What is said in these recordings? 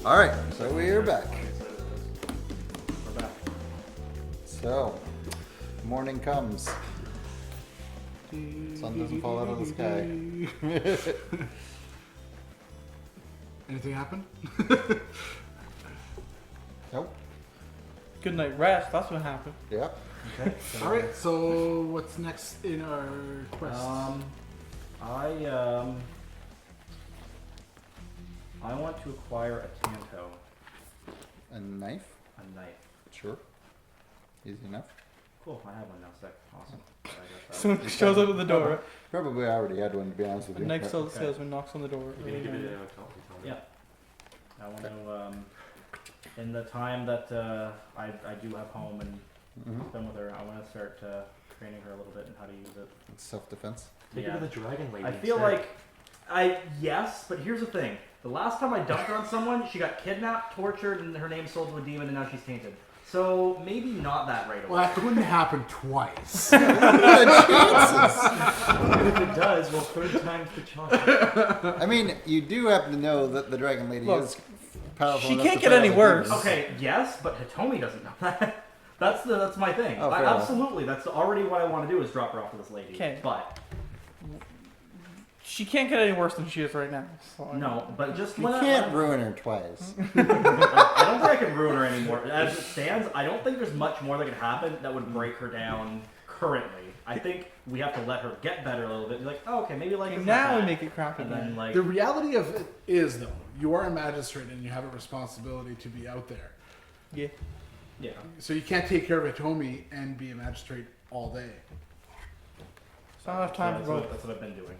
All right, so we're back. We're back. So, morning comes. Sun doesn't fall out of the sky. Anything happen? Nope. Good night rest. That's what happened. Yep. Okay. All right. So what's next in our quest? I want to acquire a Tanto, A knife? a knife. Sure. Easy enough. Cool, I have one now. Sick. Awesome. I got that. Someone shows up at the door. Probably already had one, to be honest with The you. next but- salesman knocks on the door. Yeah. I want to, in the time that I do have home and Mhm. spend with her, I want to start training her a little bit in how to use it. It's self-defense. Take it to the dragon lady. I feel instead. like yes, but here's the thing. The last time I dumped on someone, she got kidnapped, tortured, and her name sold to a demon, and now she's tainted. So maybe not that right away. Well, that couldn't happen twice. And if it does, well, third time's the charm. I mean, you do happen to know that the Dragon Lady Look, is powerful. she enough can't to get fight any other worse. demons. Okay, yes, but Hitomi doesn't know that. That's my thing. Oh, fair enough. Absolutely, that's already what I want to do is drop her off to this lady. Okay. But She can't get any worse than she is right now. So no, but just You when can't ruin her twice. I don't think I can ruin her anymore. As it stands, I don't think there's much more that could happen that would break her down currently. I think we have to let her get better a little bit. Be like, oh, okay, maybe like Okay, it's now not we bad. make it crappy. And then like The reality of it is, though, you are a magistrate and you have a responsibility to be out there. Yeah. yeah. So you can't take care of Hitomi and be a magistrate all day. So I don't have time that's to what, vote. that's what I've been doing.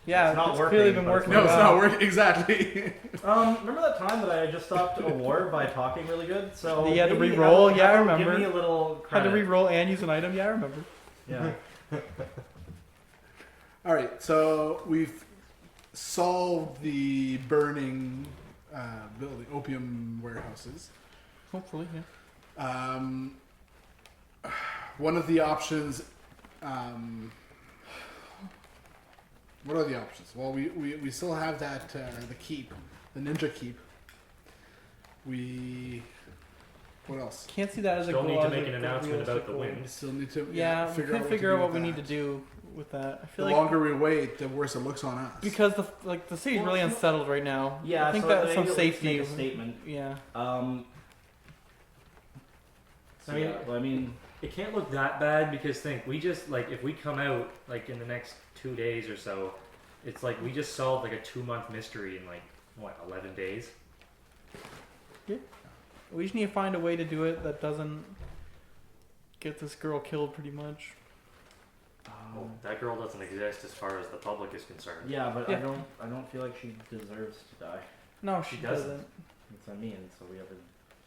Yeah, It's not it's working, clearly been but it's working. No, it's well. not working. Exactly. Remember that time that I just stopped a war by talking really good? So You had to maybe re-roll? have- Yeah, I have- remember. Give me a little Had credit. to re-roll and use an item. Yeah, I remember. Yeah. All right. So we've solved the burning building, opium warehouses. Hopefully, yeah. One of the options. What are the options? Well, we still have that the keep, the ninja keep. What else? Can't see that as Still a need goal to as make a an announcement about the realistic wind. We still need to goal. Yeah, we can figure out what we need to do with that. I The feel like longer we wait, the worse it looks on us. because the city's really unsettled right now. Yeah. I think so that's maybe some at least safety. Make a statement. Yeah. I mean, I mean, it can't look that bad because we just like if we come out like in the next 2 days or so, it's like we just solved like a 2-month mystery in like what 11 days. We just need to find a way to do it that doesn't get this girl killed, pretty much. That girl doesn't exist as far as the public is concerned. yeah, but Yeah. I don't feel like she deserves to die. No, she doesn't. doesn't. That's what I mean. So we have to.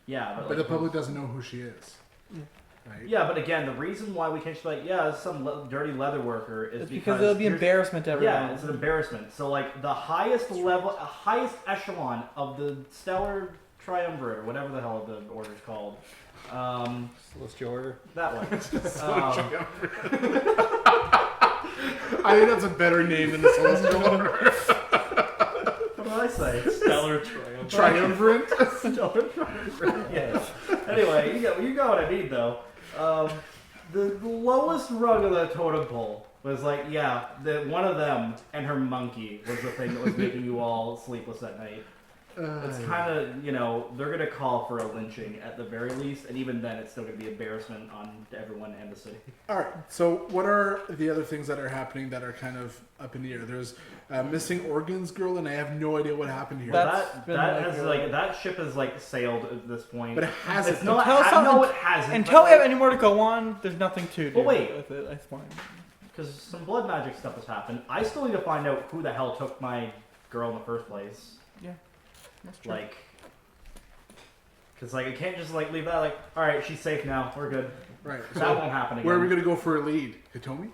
Yeah, but, But like, the public doesn't know who she is. Yeah. Right? Yeah, but again, the reason why we can't just be like, yeah, it's some dirty leather worker is It's because it'll be here's- embarrassment to everyone. Yeah, it's an embarrassment. So like the highest level, highest echelon of the stellar triumvirate, or whatever the hell the order's called. Celestial order. That one. I think that's a better name than the Celestial Order. What did I say? Stellar triumph. Triumvirate. Stellar triumvirate. Yeah. Anyway, you got what I mean though. The lowest rung of the totem pole was like, yeah, one of them and her monkey was the thing that was making you all sleepless at night. It's kind of, they're going to call for a lynching at the very least, and even then it's still going to be embarrassment on everyone and the city. All right. So, what are the other things that are happening that are kind of up in the air? There's missing organs girl, and I have no idea what happened here. That's That been has like that ship has like sailed at this point. But it hasn't. It's not. Until something- No, it hasn't. Until we have any more to go on, there's nothing to do But wait. with it. That's fine. because some blood magic stuff has happened. I still need to find out who the hell took my girl in the first place. Yeah, that's true. Like, because I can't just leave that all right, she's safe now, we're good. Right. That So, won't happen again. where are we going to go for a lead? Hitomi?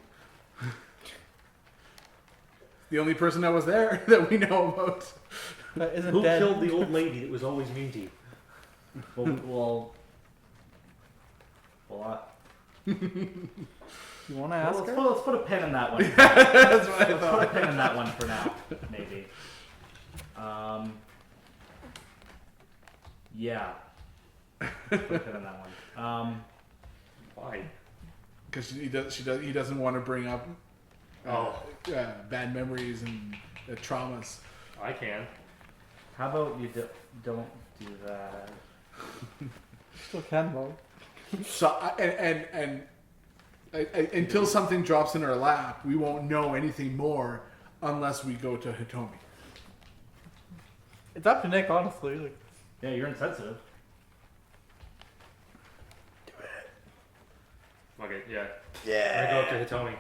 The only person that was there that we know about. That isn't Who dead. killed the old lady that was always mean to you? Well, You want to ask her? let's put a pin in that one. That's what I Let's put a thought. pin in that one for now, maybe. Yeah. Put a pin on that one. Why? Because he doesn't want to bring up bad memories and traumas. I can. How about you don't do that? Still can though. So until something drops in our lap, we won't know anything more unless we go to Hitomi. It's up to Nick, honestly. Like, Yeah, you're insensitive. Okay, yeah. I'm gonna go up to Hitomi.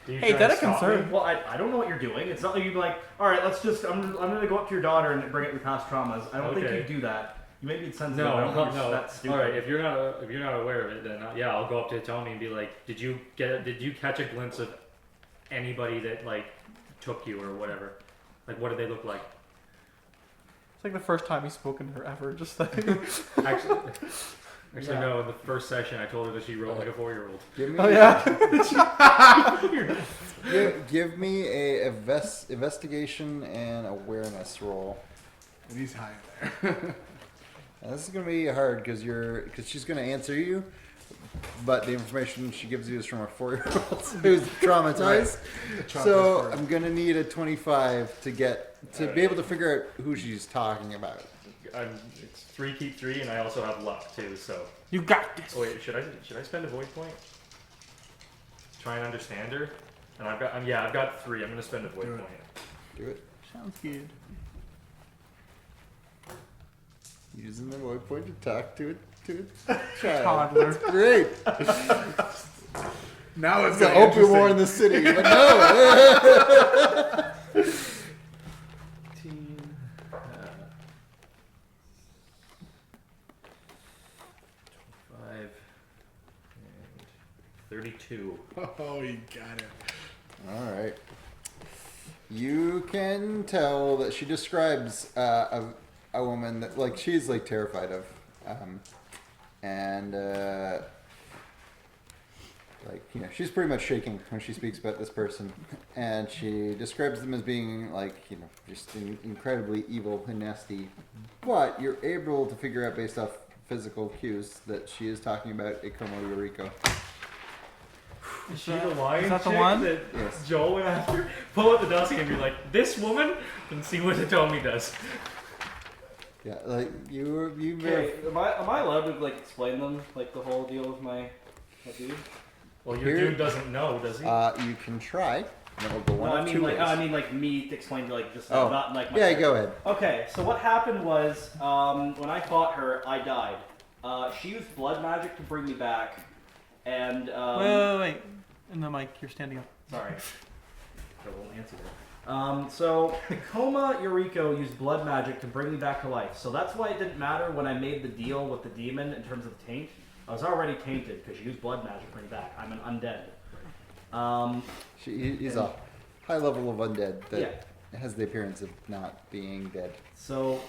Do you hey, try that to a stop concern? me? Well, I don't know what you're doing. It's not like you'd be like, all right, let's just. I'm gonna go up to your daughter and bring up your past traumas. I don't think Okay. you'd do that. You may be insensitive. No, I don't think no. That's stupid. All right, if you're not aware of it, then yeah, I'll go up to Hitomi and be like, did you catch a glimpse of anybody that like took you or whatever? Like, what did they look like? it's like the first time he's spoken to her ever. Just like, Actually, Yeah. no. In the first session, I told her that she wrote like a 4-year-old. Give me, oh yeah. give me a investigation and awareness roll. And he's high in there. Now, this is gonna be hard because she's gonna answer you, but the information she gives you is from a 4-year-old who's traumatized. So I'm gonna need a 25 to be able to figure out who she's talking about. It's 3 keep 3, and I also have luck too. So. You got this. Oh wait, should I spend a void point? Try and understand her. And I've got 3. I'm gonna spend a void Do it. point. Do it. Sounds good. Using the void point to talk to a child. Toddler. Great. Now it's It's the got opium war in the city, but no. 25 and 32. Oh, you got it. All right. You can tell that she describes a woman that like she's like terrified of, and like she's pretty much shaking when she speaks about this person, and she describes them as being like just incredibly evil and nasty. But you're able to figure out based off physical cues that she is talking about Ikomo Yoriko. Is she the lion is that the chick one? that Yes. Joel went after? Pull out the dossier and be like, this woman? And see what Hitomi does. Yeah, like you Okay, am I allowed to like explain them like the whole deal with my dude? Well, your Here- dude doesn't know, does he? you can try. And it'll go one No, of two ways. I mean like me to explain to like just Oh. not like my Yeah, character. go ahead. Okay, so what happened was when I fought her, I died. She used blood magic to bring me back, and Wait. In the mic, you're standing up. sorry, I won't answer that. So Ikoma Yoriko used blood magic to bring me back to life. So that's why it didn't matter when I made the deal with the demon in terms of taint. I was already tainted because she used blood magic to bring me back. I'm an undead. He's a high level of undead that Yeah. has the appearance of not being dead. So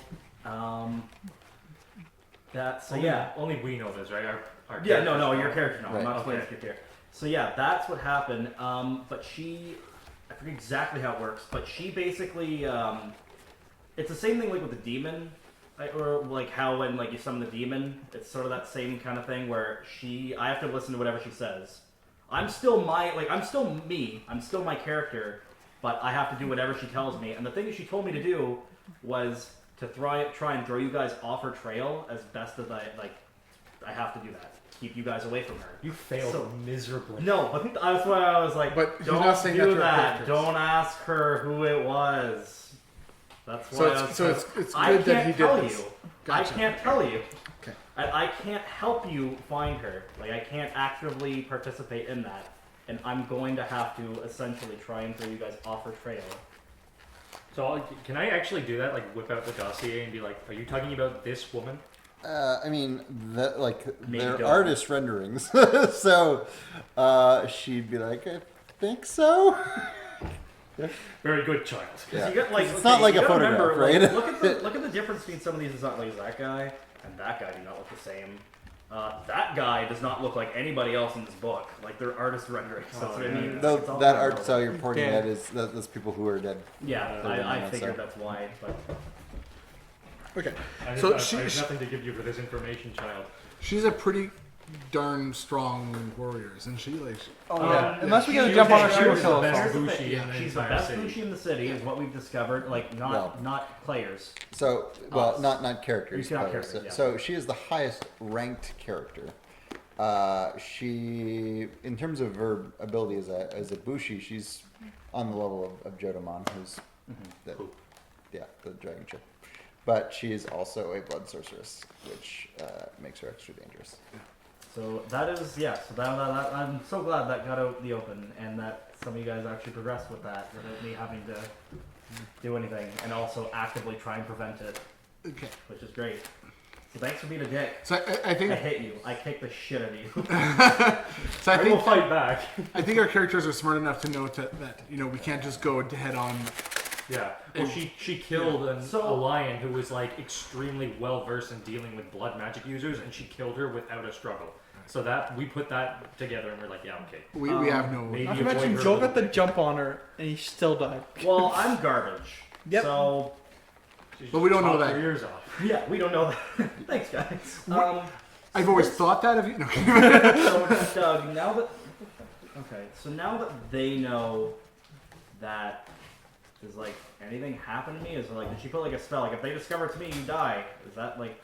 Only we know this, right? Our Yeah, no, characters know. your character, no. Right. I'm not explaining Okay. it here. So yeah, that's what happened. But I forget exactly how it works, but she basically, it's the same thing like with the demon, or like how when like you summon the demon, it's sort of that same kind of thing where I have to listen to whatever she says. I'm still me, I'm still my character, but I have to do whatever she tells me. And the thing that she told me to do was to try and throw you guys off her trail as best as I have to do that. Keep you guys away from her. You failed So- miserably. No, but that's why I was like, But he's don't not saying that do to her that. characters. Don't ask her who it was. That's why So it's I good that can't he did tell this. you. Gotcha. I can't tell you. Okay. I can't help you find her. Like I can't actively participate in that. And I'm going to have to essentially try and throw you guys off her trail. So can I actually do that? Like whip out the dossier and be like, "Are you talking about this woman?" I mean, Maybe they're don't. artist renderings, so she'd be like, "I think so." Very good, child. Yeah. You got, like, It's not like you a gotta photograph, remember, right? Like, look at the difference between some of these. It's not like that guy and that guy do not look the same. That guy does not look like anybody else in this book. Like they're artist renderings. That's what I mean. It's all That about art style you're pointing Yeah. at is those people who are dead. Yeah, Yeah, I that's figured so. that's why. But Okay. I So have she- nothing to give you for this information, child. She's a pretty darn strong warrior, isn't she? Like, Unless we She- gotta she jump was on her, the she will best kill us best all. Here's the Bushi thing. in the She's the entire best city. Bushi in the city, is what we've discovered. Like, not players. So, Us. not characters. Not players. characters, yeah. So she is the highest ranked character. She, in terms of her ability as a Bushi, she's on the level of Jodomon, who's the dragon ship. But she is also a blood sorceress, which makes her extra dangerous. So that is, yeah. So that I'm so glad that got out in the open, and that some of you guys actually progressed with that without me having to do anything, and also actively try and prevent it, okay. which is great. So thanks for being a dick. So I think I hate you. I kick the shit out of you. so I I will think fight back. I think our characters are smart enough to know that we can't just go head on. Yeah. Well, she killed So- a lion who was like extremely well versed in dealing with blood magic users, and she killed her without a struggle. So that we put that together, and we're like, yeah, okay. We have no. maybe Not to avoid mention, her a Joe little got the bit. jump on her, and he still died. Well, I'm garbage. Yep. So She But we don't know chopped that. her ears off. yeah, we don't know that. Thanks, guys. I've always thought that of you. No. So Doug, now that they know that does like anything happen to me? Is it like, did she put like a spell? Like if they discover it's me, you die. Is that like?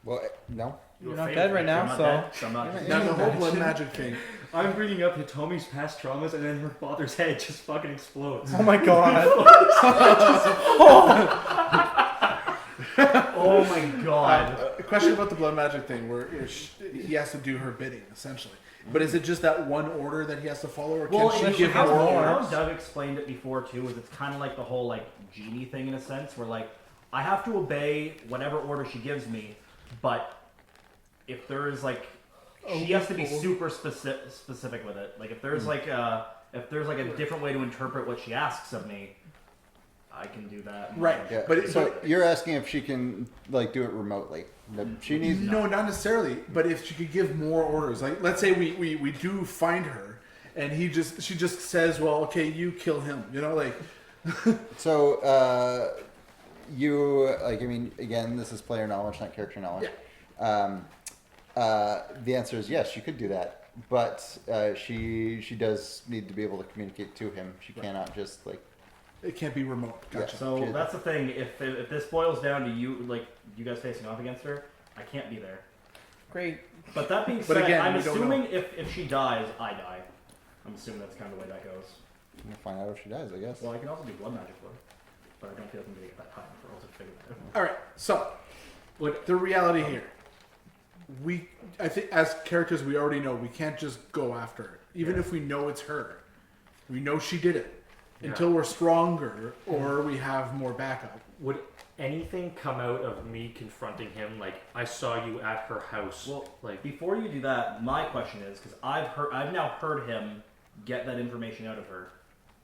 Well, no. You're not dead right now, I'm not so. dead, so I'm not. Now the whole blood magic thing. I'm bringing up Hitomi's past traumas, and then her father's head just fucking explodes. Oh my god. Oh my god. A question about the blood magic thing, where he has to do her bidding essentially. But is it just that one order that he has to follow, or can Well, she give how, more how orders? Doug explained it before too is it's kind of like the whole like genie thing in a sense, where like I have to obey whatever order she gives me, but if there is like she has to be super specific with it. Like if there's like a different way to interpret what she asks of me, I can do that. Right. Yeah. But So you're asking if she can like do it remotely. That she needs. No, not necessarily. But if she could give more orders, like let's say we do find her, and she just says, well, okay, you kill him. You know, like. So you like, I mean, again, this is player knowledge, not character knowledge. Yeah. The answer is yes, she could do that, but she does need to be able to communicate to him. She cannot just like. It can't be remote. Gotcha. So that's the thing. If this boils down to you, like you guys facing off against her, I can't be there. Great. But that being But said, again, I'm we don't assuming if she dies, I die. I'm assuming that's kind of the way that goes. We'll find out if she dies, I guess. Well, I can also do blood magic for her, but I don't feel like I'm gonna get that time for us to figure that out. All right. So, the reality here, I think as characters, we already know we can't just go after her, even if we know it's her. We know she did it. Until we're stronger or we have more backup. Would anything come out of me confronting him? Like, I saw you at her house. Well, like, before you do that, my question is because I've now heard him get that information out of her.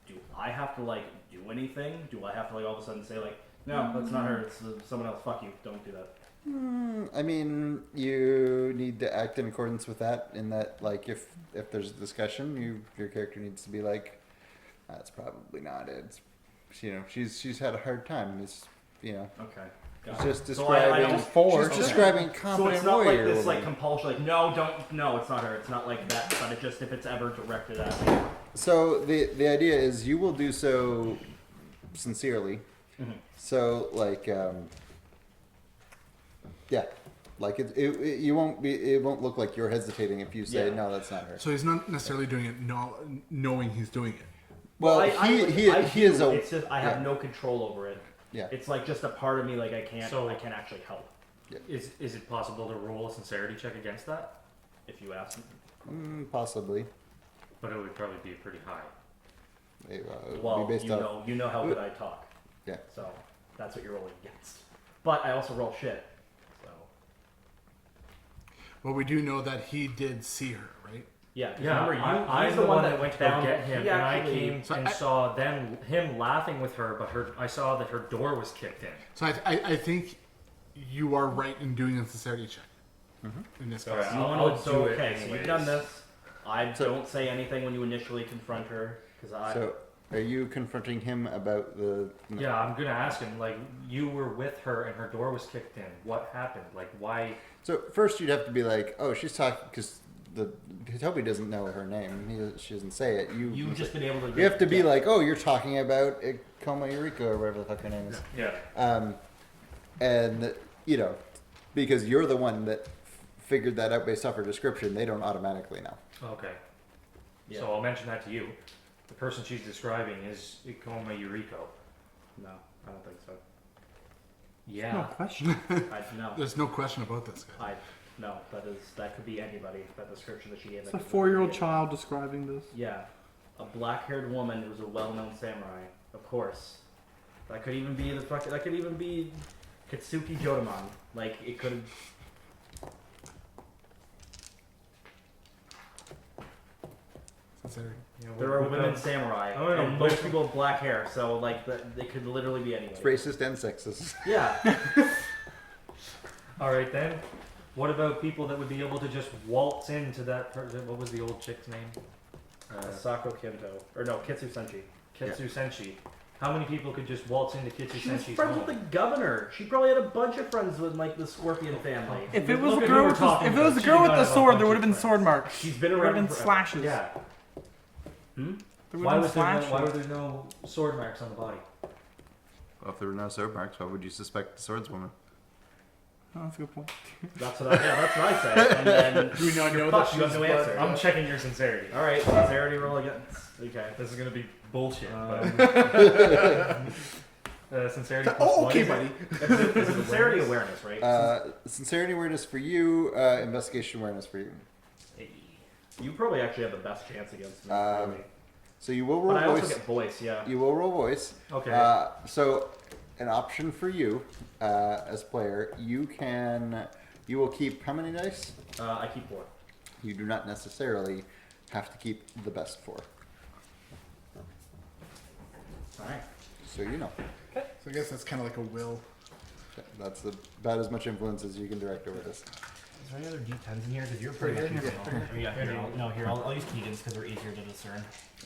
Do I have to like do anything? Do I have to like all of a sudden say like, no, that's not her. It's someone else. Fuck you. Don't do that. I mean, you need to act in accordance with that. In that, like, if there's a discussion, your character needs to be like, that's probably not it. It's, she's had a hard time. It's Okay. it's just So I describing. don't- She's describing So competent it's not like warrior. this like woman. compulsion. Like no, it's not her. It's not like that. But it just if it's ever directed at me. So the idea is you will do so sincerely. Mhm. So like yeah, like it won't look like you're hesitating if you say Yeah. no, that's not her. So he's not necessarily doing it knowing he's doing it. Well, I he do, is a It's just I have yeah. no control over it. Yeah. It's like just a part of me. Like I can't actually help. is it possible to roll a sincerity check against that? If you ask me. Possibly. But it would probably be pretty high. It would Well, be based you know how good I talk. Yeah. So that's what you're rolling against. But I also roll shit. So Well, we do know that he did see her, right? yeah. 'cause Yeah, remember, I'm he's the one that went to go found get him, he and I actually- came and saw him laughing with her, but I saw that her door was kicked in. So I think you are right in doing a sincerity check in this So, case. You I'll want to, do so it okay, so you've anyways. done this. I don't say anything when you initially confront her because I. So Are you confronting him about the? No. Yeah, I'm gonna ask him. Like, you were with her and her door was kicked in. What happened? Like, why? So first you'd have to be like, oh, she's talking because Toby doesn't know her name. She doesn't say it. You've just been able to. You have to be like, oh, you're talking about Coma Eureka or whatever the fuck her name is. Yeah. And because you're the one that figured that out based off her description, they don't automatically know. Okay. Yeah. So I'll mention that to you. The person she's describing is Ikoma Yuriko. No, I don't think so. Yeah. No question. No. There's no question about this guy. No, that could be anybody. That description that she gave. It's a 4-year-old child describing this. Yeah, a black-haired woman who's a well-known samurai. Of course, that could even be That could even be Katsuki Jotamon. Like it could. Sincerity. Yeah, There are women samurai, Oh, yeah, and most people have black hair, so like they could literally be anybody. It's racist and sexist. Yeah. All right then. What about people that would be able to just waltz into that person? What was the old chick's name? Sako Kento, or no, Kitsu Senshi. Kitsu Senshi. How many people could just waltz into Kitsu She was Senshi's friends home? with the governor. She probably had a bunch of friends with like the Scorpion family. If it was Look a at girl who with we're talking if it was a about. girl She with got the a sword, bunch there would have of been friends. sword marks. She's been There would have around been forever. slashes. Yeah. Hmm? There would Why have was been there no, slashes. why were there no sword marks on the body? Well, if there were no sword marks, why would you suspect the swordswoman? Oh, that's a good point. That's what I say. And then Do we not know fuck, that you have she's no blood? answer. I'm checking your sincerity. All right, sincerity roll again. Okay. This is gonna be bullshit. Sincerity. plus Oh, what okay, is it? buddy. It's sincerity awareness, right? Sincerity awareness for you, investigation awareness for you. You probably actually have the best chance against me. Really. So you will roll But I also voice. get voice, yeah. You will roll voice. Okay. So an option for you as player, you will keep how many dice? I keep 4. You do not necessarily have to keep the best 4. All right. So you know. So I guess that's kind of like a will. That's about as much influence as you can direct over this. Is there any other D10s in here? Because you're pretty much using all. Yeah, here, I'll use Keegan's because they're easier to discern.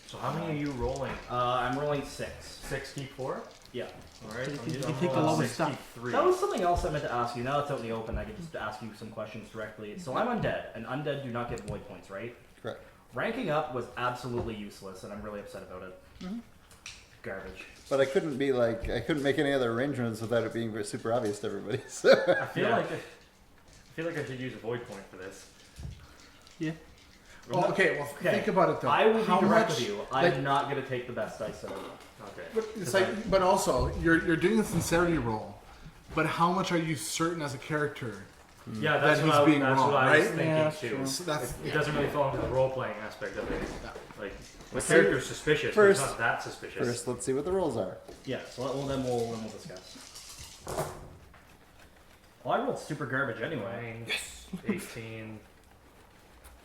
So how many are you rolling? I'm rolling 6. 6 keep 4? Yeah. All right. You I'm can- using you take the all lowest 6 stuff. keep 3. That was something else I meant to ask you. Now it's out in the open, I could just ask you some questions directly. So I'm undead, and undead do not get void points, right? Correct. Ranking up was absolutely useless, and I'm really upset about it. Mm-hmm. Garbage. But I couldn't make any other arrangements without it being super obvious to everybody. So. I feel like I should use a void point for this. Yeah. Well, okay, think about it though. I will be How direct much- with you. like- I'm not going to take the best dice that I will. Okay. But it's like, but also you're doing a sincerity roll, but how much are you certain as a character? Yeah, that's That what he's I, being that's wrong, what I was right? thinking Yeah, too. true. So that's It doesn't really fall into the role playing aspect of it. Yeah. Like the So character's suspicious, but first- it's not that suspicious. First, let's see what the rolls are. Yeah, so then we'll discuss. Well, I rolled super garbage anyway. 9, 18.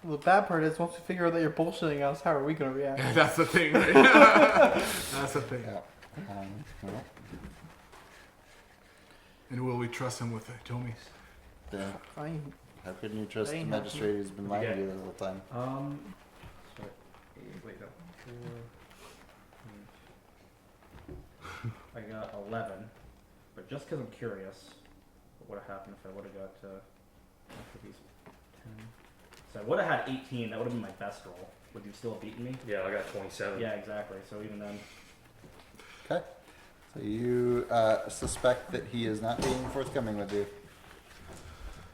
Well, the bad part is once we figure out that you're bullshitting us, how are we going to react? that's the thing, right? That's the thing. Yeah. Well, And will we trust him with it, Tommy? yeah. Fine. How can you trust the Ain't magistrate who's been lying to you the whole time? Sorry. Wait, no. 4. I got 11, but just because I'm curious, what would have happened if I would have got after these 10? So I would have had 18. That would have been my best roll. Would you still have beaten me? Yeah, I got 27. Yeah, exactly. So even then, Okay. So you suspect that he is not being forthcoming with you.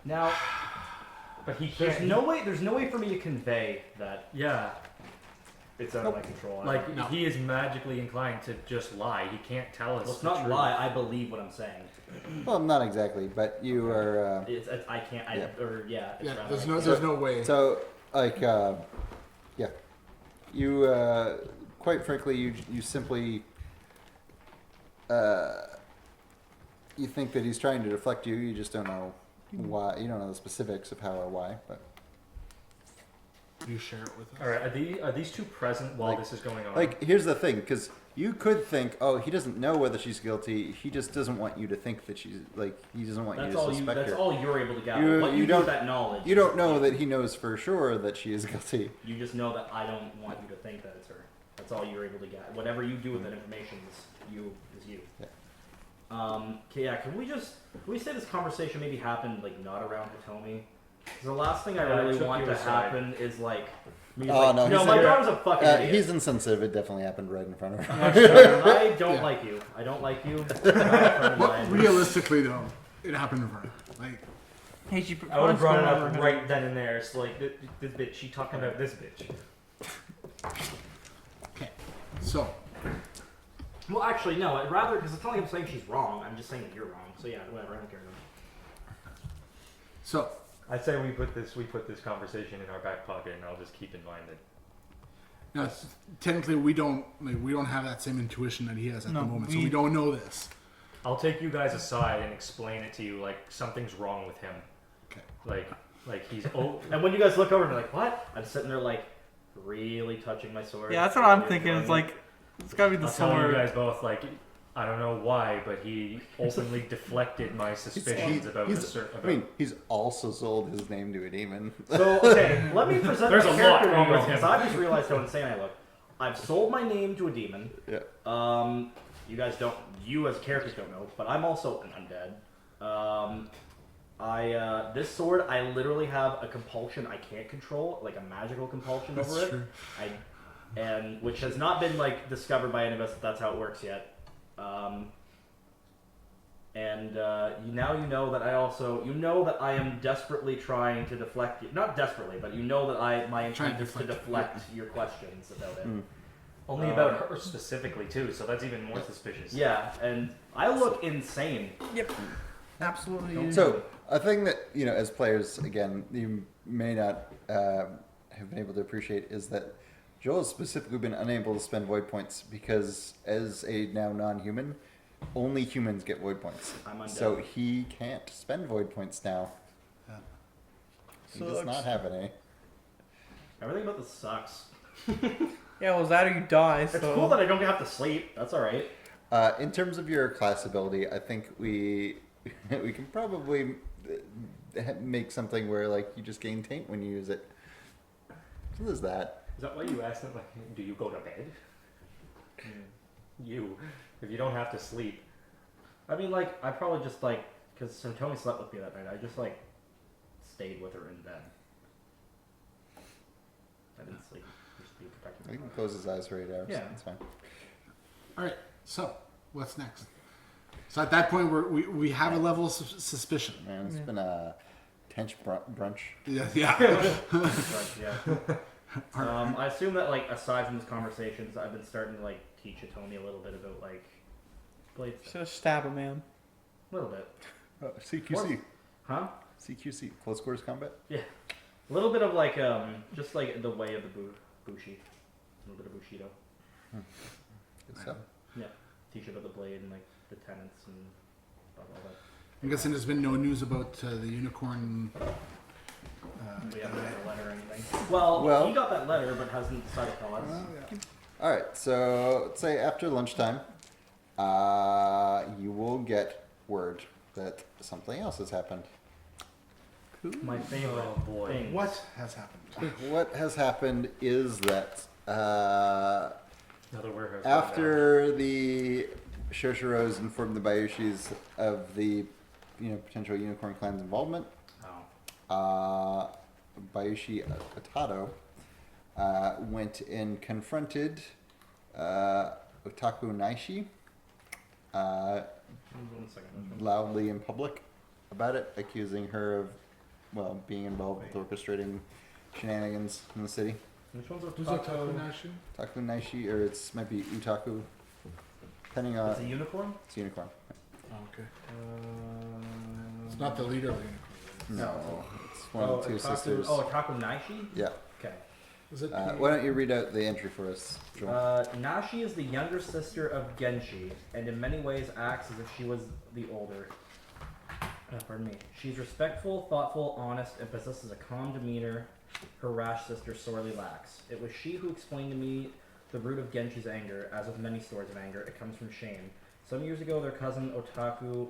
now But he there's can't. no way. There's no way for me to convey that Yeah, it's out of my control. like No. he is magically inclined to just lie. He can't tell us. well, it's the not truth. lie. I believe what I'm saying. Well, not exactly, but you are. It's I can't. Yeah. Or yeah. It's Yeah, rather there's no way. So, like, yeah. You, quite frankly, you simply. You think that he's trying to deflect you. You just don't know why. You don't know the specifics of how or why. But You share it with us. All right, are these two present while Like- this is going on? like, here's the thing, because you could think, oh, he doesn't know whether she's guilty. He just doesn't want you to think that she's like. He doesn't want That's you to all you. suspect That's her. all you're able to gather. You- what you you do don't- with that knowledge. You don't know that he knows for sure that she is guilty. You just know that I don't want you to think that it's her. That's all you're able to get. Whatever you do with that information is you. Yeah. Okay, yeah. Can we say this conversation maybe happened like not around Hitomi? Because the last thing I Yeah, I really took want you to aside. happen is like. Me Oh, like, no, no, he's my in- daughter's a fucking idiot. He's insensitive. It definitely happened right in front of her. I don't Yeah. like you. I don't like you. You're not a friend of But mine. realistically, though, it happened in front of her. Like, Hey, she I would have brought it over up him. right then and there. So like, this bitch, she talking about this bitch. okay, so Well, actually, no. I'd rather because it's not like I'm saying she's wrong. I'm just saying that you're wrong. So yeah, whatever. I don't care. so I'd say we put this conversation in our back pocket, and I'll just keep in mind that. now, technically, we don't have that same intuition that he has at No, the moment, so we- we don't know this. I'll take you guys aside and explain it to you. Like something's wrong with him. Okay. Like he's oh. And when you guys look over and be like, "What?" I'm sitting there like, really touching my sword. Yeah, that's what I'm really thinking. It's enjoying like it's gotta be the I'll tell you sword. guys both. Like I don't know why, but he openly deflected my suspicions about the certain. I mean, he's also sold his name to a demon. it. So okay, let me present There's the a lot character wrong to you with because him. I just realized how insane I look. I've sold my name to a demon. Yeah. You guys don't. You as characters don't know, but I'm also an undead. This sword, I literally have a compulsion I can't control, like a magical compulsion over it. True. And which has not been like discovered by any of us that that's how it works yet. Now you know that I am desperately trying to deflect you. Not desperately, but you know that my intent is to deflect your questions about it. Only about her specifically too, so that's even more suspicious. Yeah, and I look insane. Yep. Absolutely. So a thing that as players, again, you may not have been able to appreciate is that Joel has specifically been unable to spend void points because, as a now non-human, only humans get void points. I'm undead. So he can't spend void points now. He does Sucks. not have any. Everything about this sucks. Yeah, well, that or you die. It's So cool that I don't have to sleep. That's all right. In terms of your class ability, I think we can probably make something where you just gain taint when you use it. So there's that. Is that why you asked them? Like, do you go to bed? You, if you don't have to sleep. I mean, I probably just because Tony slept with me that night. I just stayed with her in bed. I didn't sleep. Just be protecting He my can close his eyes for 8 hours. Yeah. That's fine. All right, so what's next? So at that point, we have a level of suspicion. Man, it's been a tense brunch. Yeah, yeah. yeah. I assume that aside from these conversations, I've been starting to teach Tony a little bit about blades. just stab a man. A little bit. CQC. Huh? CQC. Close quarters combat. Yeah. A little bit of just the way of the bushi. A little bit of bushido. Good stuff. Yeah. Teach about the blade and the tenets and all that. I'm guessing there's been no news about the unicorn. We haven't got a letter or anything. Well, he got that letter, but hasn't decided to tell us. All right. So let's say after lunchtime, you will get word that something else has happened. My favorite Oh, boy. thing. What has happened? What has happened is that Another warehouse. after the Shoshiros informed the Bayushis of the potential unicorn clan's involvement, Oh. Bayushi Otato went and confronted Otaku Naishi 1 second. loudly in public about it, accusing her of being involved with orchestrating shenanigans in the city. Which one's Who's Otaku? Otaku Nashi? Otaku Naishi, or might be Utaku, depending on It's a unicorn? it's unicorn. Oh, okay. It's not the leader of the unicorn. No, it's one of the two sisters. Oh, Otaku Naishi? Yeah. Okay. Is it? Why don't you read out the entry for us, Joel? Nashi is the younger sister of Genshi, and in many ways acts as if she was the older. Pardon me. She's respectful, thoughtful, honest, and possesses a calm demeanor her rash sister sorely lacks. It was she who explained to me the root of Genshi's anger. As with many stories of anger, it comes from shame. Some years ago, their cousin Otaku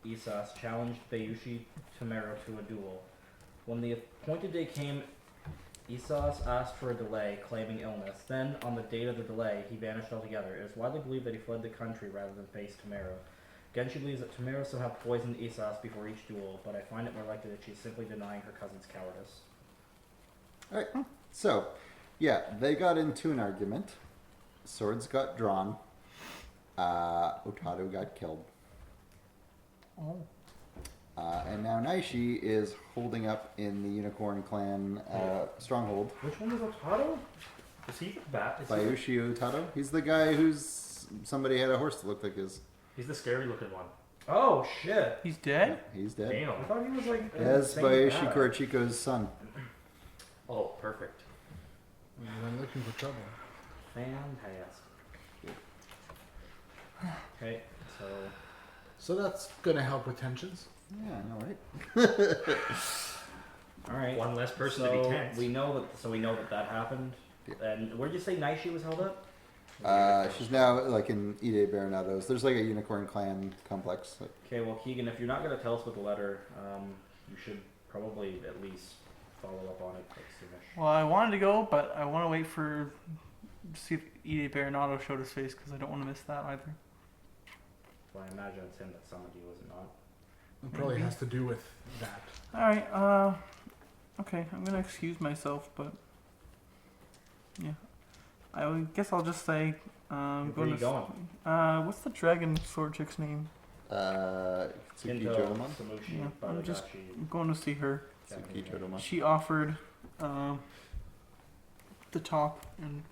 Isas challenged Bayushi Tomero to a duel. When the appointed day came, Esau's asked for a delay, claiming illness. Then, on the date of the delay, he vanished altogether. It is widely believed that he fled the country rather than face Tamero. Genshi believes that Tamero somehow poisoned Esau's before each duel, but I find it more likely that she's simply denying her cousin's cowardice. Alright, so, yeah, they got into an argument. Swords got drawn. Otato got killed. Oh. And now Naishi is holding up in the Unicorn Clan stronghold. Which one was Otato? Is he the bat? Is he, Bayushi Otato. He's the guy who's somebody had a horse that looked like his. he's the scary looking one. Oh, shit. He's dead? He's dead. Damn. I thought he was like... Yes, insane Bayushi bad. Korochiko's son. Oh, perfect. I'm looking for trouble. Fantastic. Okay, so... So that's gonna help with tensions. Yeah, I know, right? Alright. One less person so to be tense. we know that happened. Yeah. And where'd you say Naishi was held up? She's now like in Ide Baronatos. There's like a Unicorn Clan complex. Okay, well, Keegan, if you're not going to tell us with the letter, you should probably at least follow up on it like soonish. Well, I wanted to go, but I want to wait for see if Ide Baronato showed his face because I don't want to miss that either. Well, I imagine it's him that summoned you, was it not? It probably has to do with that. All right. Okay. I'm gonna excuse myself, but yeah, I guess I'll just say Where are going you to. going? What's the dragon sword chick's name? Tsuki Into Jodomon. Samushi, Yeah, I'm just- Badagashi, I'm going to see her. Tsuki Jodomon. She offered the top, and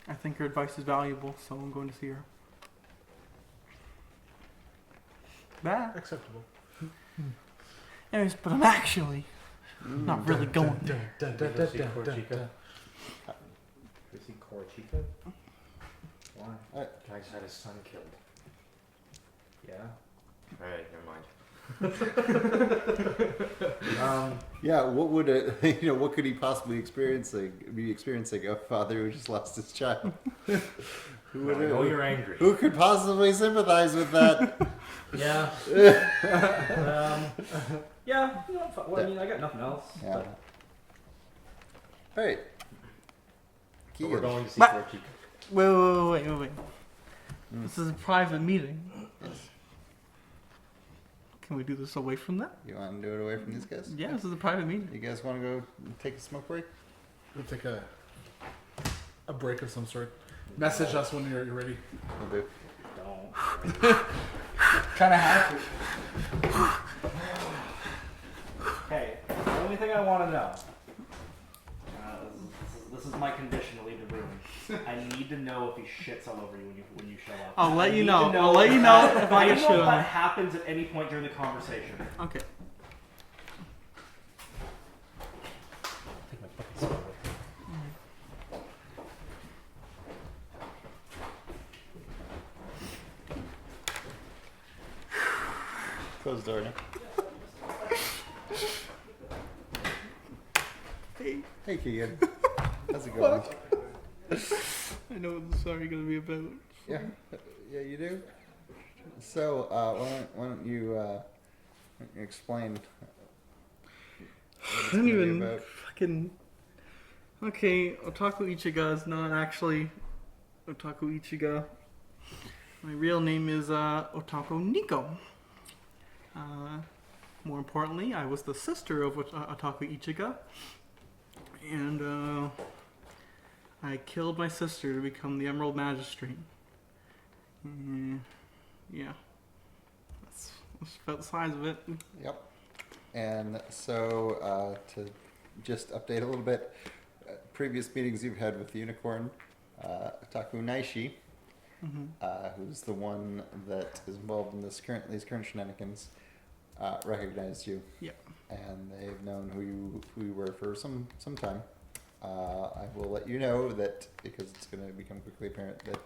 I think her advice is valuable, so I'm going to see her. Bye. Acceptable. Anyways, but I'm actually not really going there. Chrissy Korochika? Why? Guy just had his son killed. Yeah. Alright, never mind. Yeah, what would what could he possibly be experiencing a father who just lost his child? I know you're angry. Who could possibly sympathize with that? Yeah. Yeah, you know, well, I mean, I got nothing else. Yeah. But Alright. But we're going to see But- Porchica. Wait. This is a private meeting. Can we do this away from that? You want to do it away from these guys? Yeah, this is a private meeting. You guys want to go take a smoke break? We'll take a break of some sort. Message us when you're ready. We'll do. don't. Kind of have. Hey, the only thing I want to know. This is my condition to leave the room. I need to know if he shits all over you when you show up. I'll let you need know. to I'll let you know if I I get need shit to know on. what happens at any point during the conversation. Okay. Take my fucking son away. Close the door now. Hey, Hey, Keegan. How's it going? I know what this is already gonna be about. Yeah, yeah, you do. So, why don't you explain? I don't even fucking. Okay, Otaku Ichiga is not actually Otaku Ichiga. My real name is Otaku Nico. More importantly, I was the sister of Otaku Ichiga, and I killed my sister to become the Emerald Magistrate. Yeah, that's about the size of it. Yep. And so, to just update a little bit, previous meetings you've had with the Unicorn, Otaku Naishi, who's the one that is involved in these current shenanigans, recognized you. Yep. And they've known who you were for some time. I will let you know that because it's going to become quickly apparent that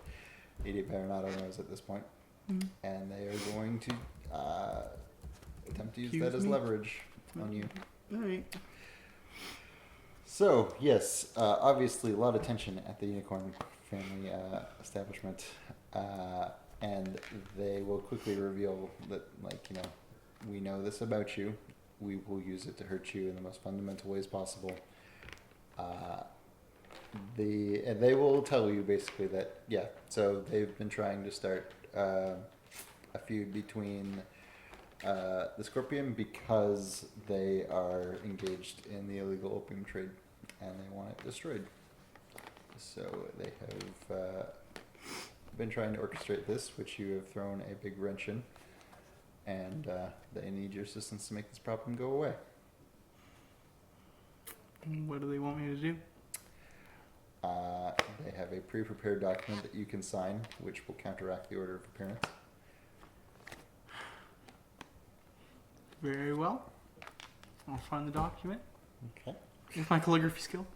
Ide Baronato knows at this point, and they are going to attempt to use Accuse that as me? leverage on you. Alright. So yes, obviously a lot of tension at the Unicorn family establishment, and they will quickly reveal that, we know this about you. We will use it to hurt you in the most fundamental ways possible. And they will tell you basically that so they've been trying to start a feud between the Scorpion because they are engaged in the illegal opium trade and they want it destroyed. So they have been trying to orchestrate this, which you have thrown a big wrench in, and they need your assistance to make this problem go away. What do they want me to do? They have a pre-prepared document that you can sign, which will counteract the order of appearance. Very well. I'll find the document. Okay. With my calligraphy skill.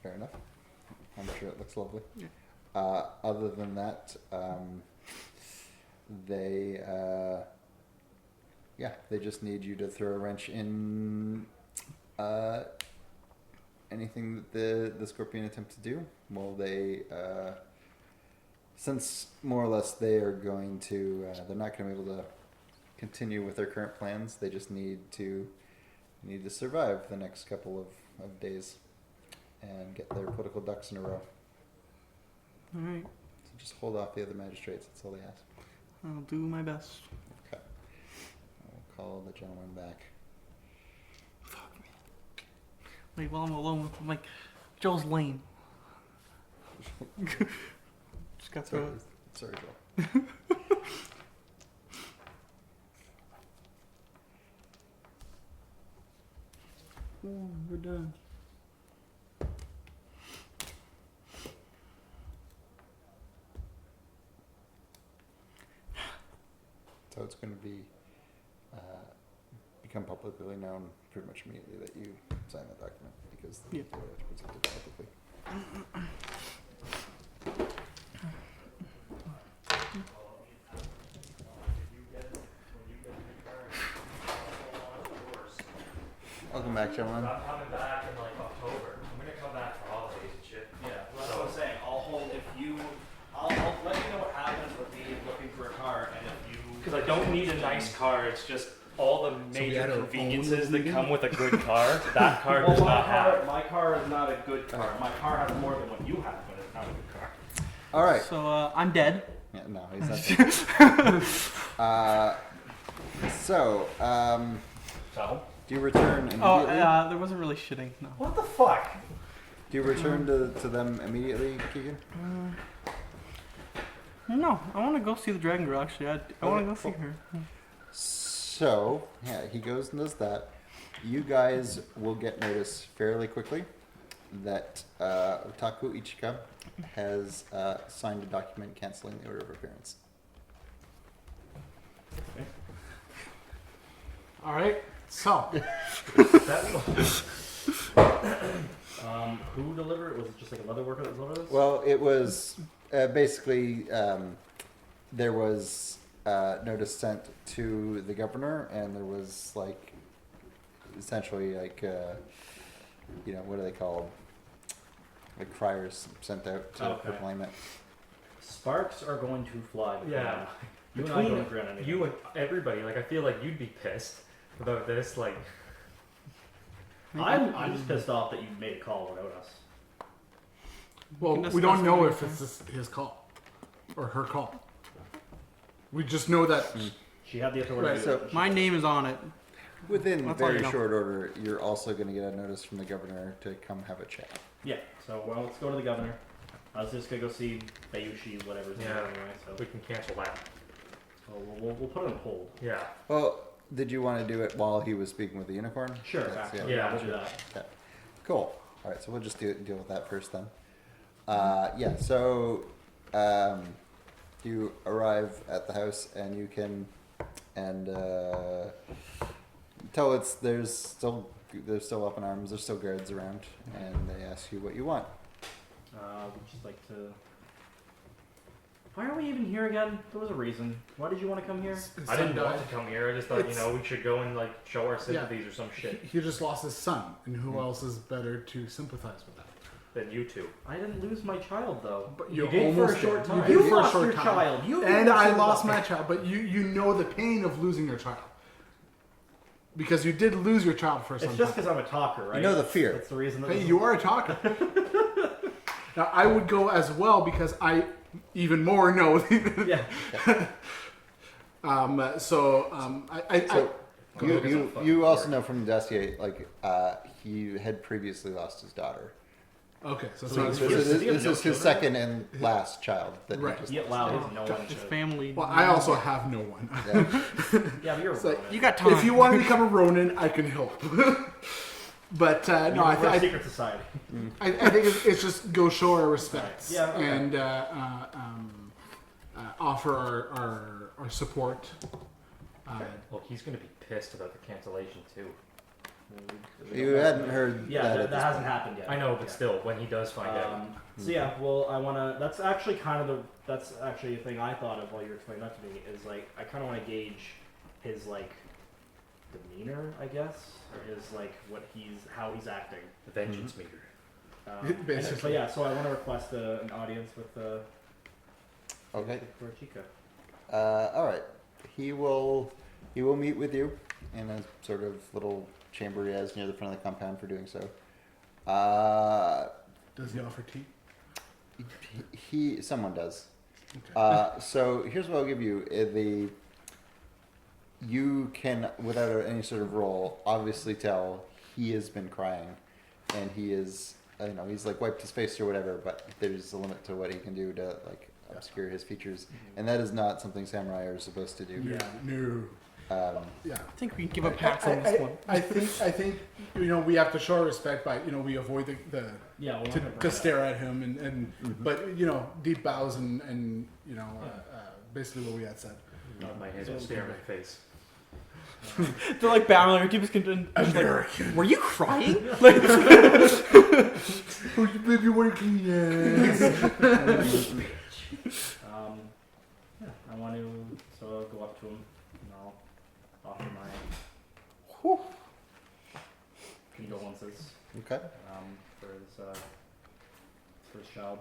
Fair enough. I'm sure it looks lovely. Yeah. Other than that, they just need you to throw a wrench in anything that the Scorpion attempts to do. Well, they, since more or less they are going to, they're not going to be able to continue with their current plans. They just need to survive the next couple of days and get their political ducks in a row. All right. So just hold off the other magistrates. That's all they ask. I'll do my best. Okay. I'll call the gentleman back. Fuck, man. Like, while I'm alone with him, like, Joel's lame. Just got through it. Sorry, Joel. Oh, we're done. So it's going to be become publicly known pretty much immediately that you signed that document because they have to present it publicly. Welcome back, gentlemen. I'm coming back in like October. I'm gonna come back for holidays and shit. Yeah, well, that's what I'm saying. I'll let you know what happens with me looking for a car, and if you... Because I don't need a nice car. It's just all the major had our own conveniences that meeting? come with a good car. That car Well, does not have. my car is not a good car. My car has more than what you have, but it's not a good car. All right. So, I'm dead. Yeah, no, he's not. So, So do you return immediately? Oh, there wasn't really shitting, no. What the fuck? Do you return to them immediately, Keegan? No, I want to go see the Dragon Girl, actually. I want to go see cool. her. So, yeah, he goes and does that. You guys will get notice fairly quickly that Otaku Ichika has signed a document canceling the order of appearance. All right. So Who delivered it? Was it just like another worker that delivered this? Well, it was basically there was notice sent to the governor, and there was like essentially like what are they called? Like criers sent out to Okay. proclaim it. Sparks are going to fly. yeah, You and I between don't agree on anything. you and everybody, like I feel like you'd be pissed about this. Like I'm just pissed off that you made a call without us. well, can we don't discuss know it if later. it's his call or her call. We just know that She had the authority Right, to so- do it. My name is on it. Within That's all very you know. short order, you're also going to get a notice from the governor to come have a chat. Yeah, so well, let's go to the governor. I was just gonna go see Bayushi, whatever's there Yeah. anyway, so we can cancel that. we'll put it on hold. Yeah. Well, did you want to do it while he was speaking with the unicorn? Sure, That's- absolutely. Yeah. We'll do that. Okay. Cool. All right, so we'll just deal with that first then. So you arrive at the house and you can tell they're still up in arms. There's still guards around, and they ask you what you want. We'd just like to. Why are we even here again? There was a reason. Why did you want to come here? I didn't want to come here. I just thought, It's- we should go and like show our sympathies or some shit. he just lost his son, and who else is better to sympathize with that? Than you two. I didn't lose my child though. But You you did for a almost short did. time. You did You for a lost short your time. child. You And I lost lost your- my child, but you know the pain of losing your child. because you did lose your child for some It's just time. because I'm a talker, right? You know the fear. That's the reason. That Hey, this you are a talker. Now, I would go as well because I even more know. Yeah. I So Go look at some fucking you also work. know from the dossier, like he had previously lost his daughter. okay, so So it's he's- not. Does he have This no is his children? second and last child that Right. he just Yeah, lost. wow, he has no one. His to- family. Well, I also have no one. Yeah. Yeah, but you're It's like, a Ronin. You got time. If you want to become a Ronin, I can help. But no, We're a I secret society. think it's just go show our respects Yeah, okay. and offer our support. Well, he's gonna be pissed about the cancellation too. You hadn't heard Yeah, that. that, at that this hasn't point. happened yet. I know, but Yeah. still, when he does find out, So yeah, well, I want to. That's actually kind of the. That's actually a thing I thought of while you were explaining that to me. Is like I kind of want to gauge his like demeanor, I guess, or his like how he's acting. the vengeance meter. Basically. So yeah, so I want to request an audience with Okay. for Chica. All right. He will meet with you in a sort of little chamber he has near the front of the compound for doing so. Does he offer tea? Someone does. Okay. So here's what I'll give you. You can, without any sort of roll, obviously tell he has been crying, and he is, he's like wiped his face or whatever. But there's a limit to what he can do to like obscure his features, and that is not something samurai are supposed to do. Yeah. No. Yeah. I think we can give a pass on this one. I think we have to show our respect by we avoid the Yeah, we're not to, gonna bring to it up. stare at him and but deep bows and basically what we had said. Not my hands will stare in my face. They're like bowing. Keep us American. Were you crying? Like, Baby working, yes. Yeah, I want to. So I'll go up to him and I'll offer my condolences Okay. for his child.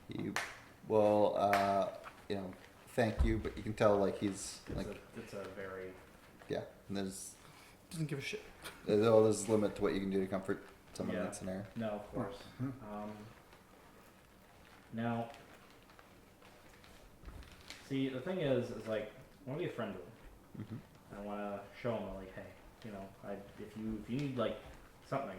He will, thank you, but you can tell like he's like, It's a very yeah. And there's doesn't give a shit. there's a limit to what you can do to comfort someone in Yeah. that scenario. no, of course. Mhm. Now, see, the thing is like I want to be a friend to him. Mhm. I want to show him like, hey, if you need like something,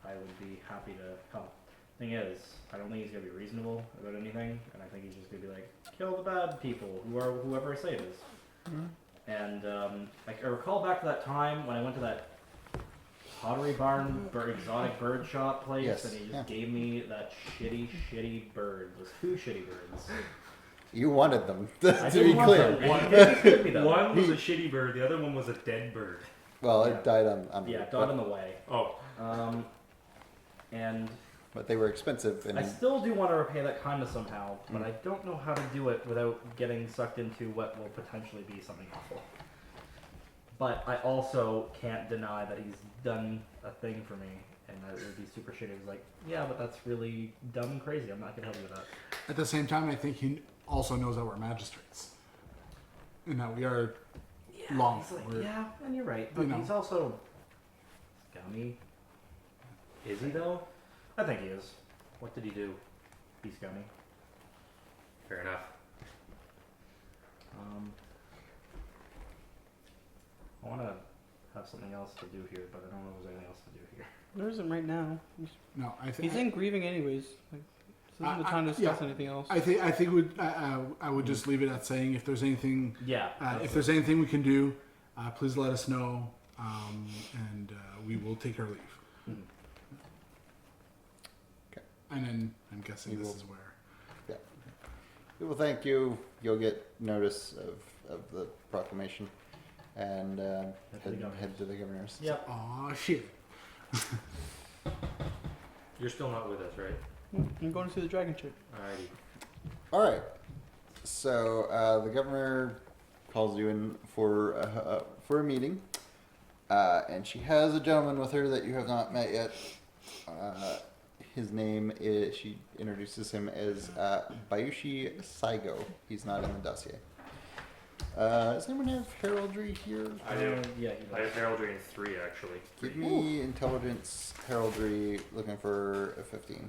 I would be happy to help. Thing is, I don't think he's gonna be reasonable about anything, and I think he's just gonna be like, kill the bad people, whoever I say it is. Mhm. And I recall back to that time when I went to that Pottery Barn exotic bird shop place, Yes, and he just yeah. gave me that shitty bird. Those two shitty birds. You wanted them, I to didn't be want clear. them. One gave me them. One was a shitty bird, the other one was a dead bird. Well, Yeah. it died on Yeah, route, died on the way. Oh, And but they were expensive, and I still do want to repay that kindness somehow, but I don't know how to do it without getting sucked into what will potentially be something awful. But I also can't deny that he's done a thing for me, and that it would be super shitty. He's like, yeah, but that's really dumb and crazy. I'm not gonna help you with that. At the same time, I think he also knows that we're magistrates and that we are law. He's like, We're- yeah, and you're right, but you know. he's also scummy. is he though? I think he is. What did he do? He's scummy. Fair enough. I want to have something else to do here, but I don't know if there's anything else to do here. There isn't right now. No, I think He's in grieving anyways. Like, this isn't the time to discuss anything else. I think I would just leave it at saying if there's anything Yeah. if there's anything we can do, please let us know, and we will take our leave. Mhm. Okay. And then I'm guessing We this will- is where. we will thank you. You'll get notice of the proclamation, and head to the governor's. Yep. Aw, shit. You're still not with us, right? I'm going to see the dragon chick. Alrighty. All right. So the governor calls you in for a meeting, and she has a gentleman with her that you have not met yet. His name is. She introduces him as Bayushi Saigo. He's not in the dossier. Does anyone have heraldry here? I do. Yeah. I have heraldry in 3 actually. Give me intelligence heraldry. Looking for a 15.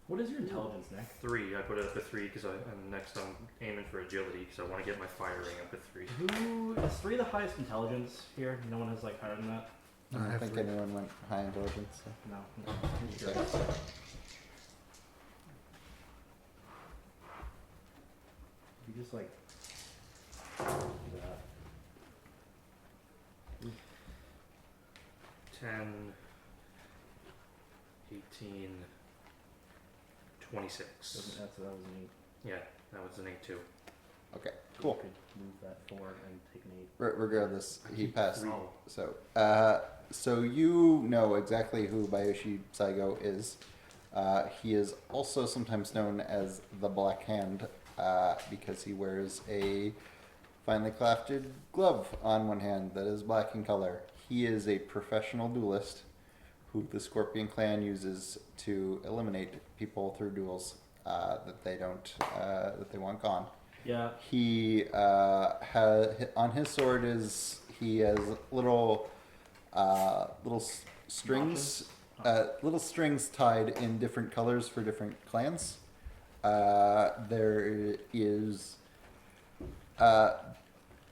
What is your intelligence, Nick? 3. I put it up to 3 because I'm next. I'm aiming for agility because I want to get my firing up to 3. Who is 3 the highest intelligence here? No one has like higher than that. I don't think anyone went high intelligence. So. No. Okay. You just like do that. 10, 18, 26. That was neat. Yeah, that was an 8 too. Okay. Cool. You could move that forward and take an 8. Regardless, he passed. Oh. So you know exactly who Bayoshi Saigo is. He is also sometimes known as the Black Hand because he wears a finely crafted glove on one hand that is black in color. He is a professional duelist who the Scorpion Clan uses to eliminate people through duels that they want gone. Yeah. He has on his sword he has little strings, little strings tied in different colors for different clans. There is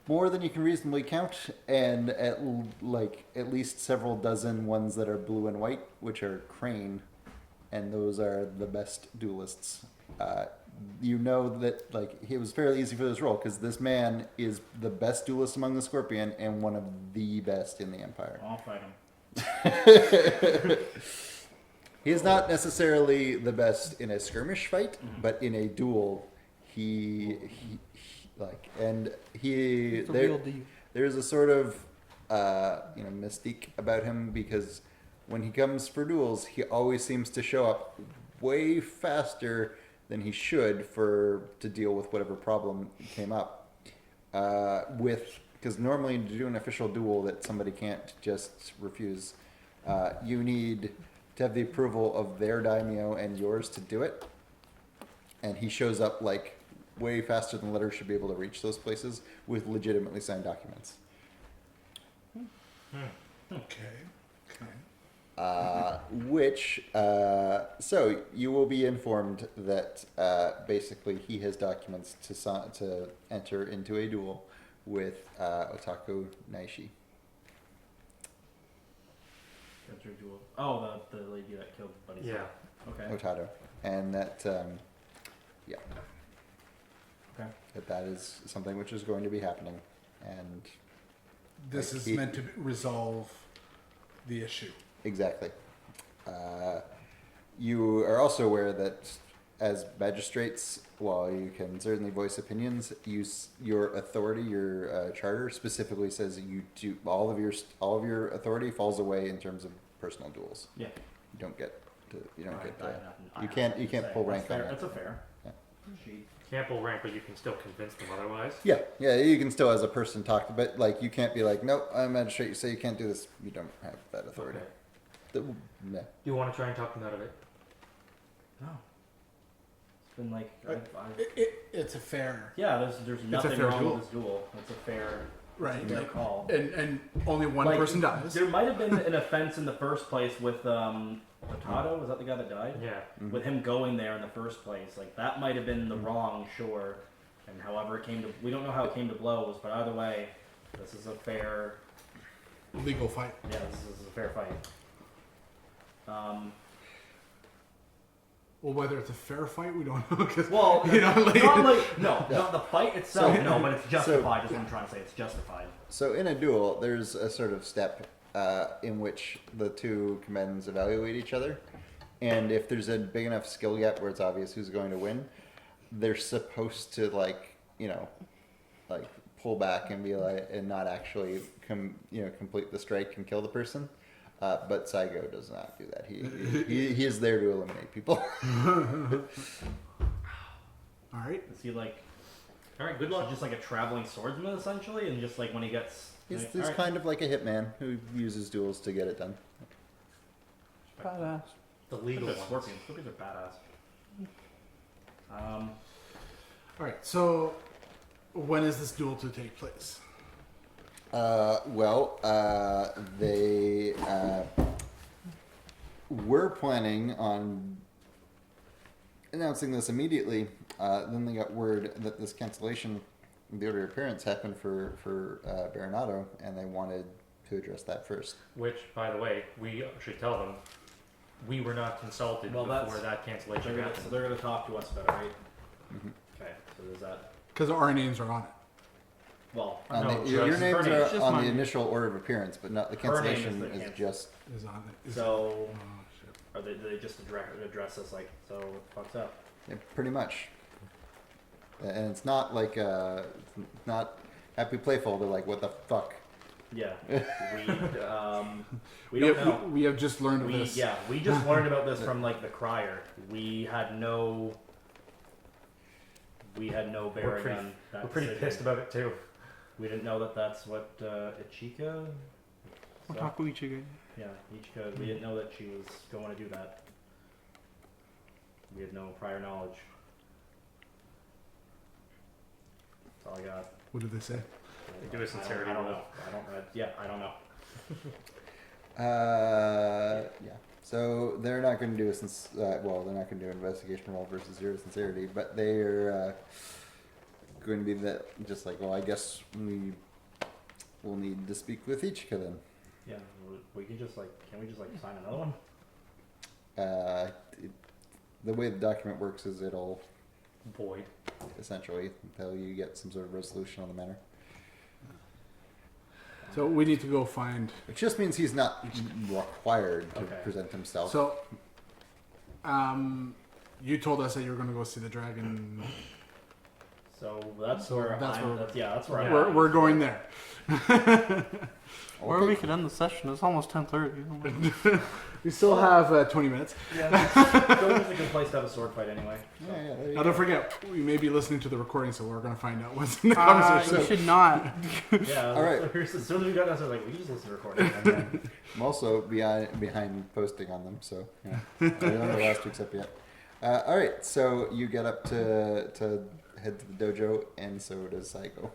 more than you can reasonably count, and at least several dozen ones that are blue and white, which are Crane, and those are the best duelists. You know that it was fairly easy for this role because this man is the best duelist among the Scorpion and one of the best in the Empire. I'll fight him. He is not necessarily the best in a skirmish fight, but in a duel, he It's a real deal. there's a sort of mystique about him because when he comes for duels, he always seems to show up way faster than he should to deal with whatever problem came up. Because normally to do an official duel that somebody can't just refuse, you need to have the approval of their daimyo and yours to do it. And he shows up way faster than letters should be able to reach those places with legitimately signed documents. Okay. So you will be informed that basically he has documents to enter into a duel with Otaku Naishi. Oh, the lady that killed Buddy. Yeah. Okay. Otado, and that Okay. that is something which is going to be happening, and This is meant to resolve the issue. exactly. You are also aware that as magistrates, while you can certainly voice opinions, your authority, your charter specifically says you do all of your authority falls away in terms of personal duels. Yeah. You don't get to. You don't get. I have nothing- I You have can't. nothing You to can't say. pull That's rank on fair. that. That's a fair. Yeah. She, Can't pull rank, but you can still convince them otherwise. Yeah, you can still as a person talk, but you can't be like, nope, I'm a magistrate. You say you can't do this. You don't have that authority. Okay. Yeah. Do you want to try and talk them out of it? no. It's been like It's a fair, yeah. There's nothing fair wrong duel. with this duel. It's a fair. right? It's a fair call. And only one Like, person dies. There might have been an offense in the first place with Otado. Was that the guy that died? Yeah. With him going there in the first place, that might have been the wrong, sure. And however it came to, we don't know how it came to blows, but either way, this is a fair. Legal fight. Yeah, this is a fair fight. Well, whether it's a fair fight, we don't know. Cause, Well, like, not the fight itself. So- no, but it's justified. Is what I'm trying to say. It's justified. So in a duel, there's a sort of step in which the two commandants evaluate each other, and if there's a big enough skill gap where it's obvious who's going to win, they're supposed to pull back and be and not actually complete the strike and kill the person. But Saigo does not do that. He is there to eliminate people. all right. Is he like? All right. Good So luck. just like a traveling swordsman, essentially, and just like when he gets. He's all right. kind of like a hitman who uses duels to get it done. Badass. The legal Look at ones. Scorpions. Scorpions are badass. All right. So, when is this duel to take place? They were planning on announcing this immediately. Then they got word that this cancellation of the order of appearance happened for Baronato, and they wanted to address that first. Which, by the way, we should tell them we were not consulted Well, before that's- that cancellation So happened. they're going to talk to us about it, right? Mhm. Okay, so there's that. Because our names are on it. Well, On No, your just names her name. are Just on my the name. initial order of appearance, but not the Her name is cancellation the is cancel. just Is on it. Is so oh, shit. are they just address us like, so what the fuck's up? yeah, pretty much. And it's not like it's not happy playful. They're like, what the fuck? Yeah, we don't know. We have just learned of We this. we just learned about this from like the crier. We had no bearing on that. We're pretty decision. pissed about it too. We didn't know that that's what Ichika. Otaku Ichigo. Yeah, Ichika. We didn't know that she was going to do that. We had no prior knowledge. That's all I got. What did they say? They do a sincerity I don't roll. know. I don't know. Yeah. So they're not going to do they're not going to do an investigation roll versus zero sincerity, but they're going to be just like, well, I guess we will need to speak with Ichika then. Yeah, we could just can we just sign another one? The way the document works is it'll Void. essentially until you get some sort of resolution on the matter. So we need to go find. Which just means he's not required to Okay. present himself. So, you told us that you were going to go see the dragon. So that's So where that's I'm. where- That's where I'm. We're going there. Or we could end the session. It's almost 10:30. We still have 20 minutes. Yeah, Dojo's a good place to have a sword fight anyway. So. Yeah, there you Now, go. don't forget, we may be listening to the recording, so we're going to find out what's in the You conversation. should not. Yeah. All right. As soon as we got that, I was like, we can just listen to the recording. And then, I'm also behind posting on them, so yeah. I don't know the last week's up yet. All right, so you get up to head to the dojo, and so does Saigo.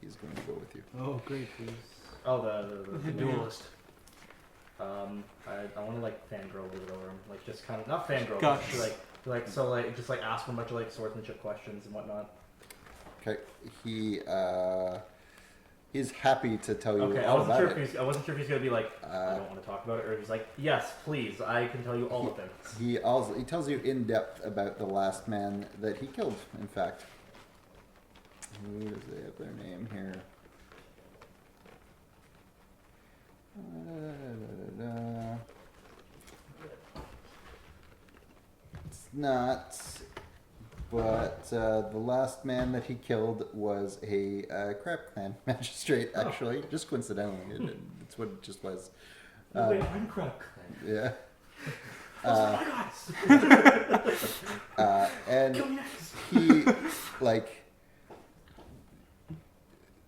He's going to go with you. Oh, great. oh, the Duelist. I want to fangirl a little bit over him, just kind of not fangirl, Guts. but just ask him a bunch of swordsmanship questions and whatnot. Okay, he's happy to tell you Okay, I all wasn't about sure it. if I wasn't sure if he's gonna be like, I don't want to talk about it, or he's like, yes, please, I can tell you all of things. He tells you in depth about the last man that he killed. In fact, who does they have their name here? It's not, but the last man that he killed was a crab clan magistrate. Actually, just coincidentally, it's what it just was. Wait, I'm Crook. Yeah. Oh my god! And Kill me next. he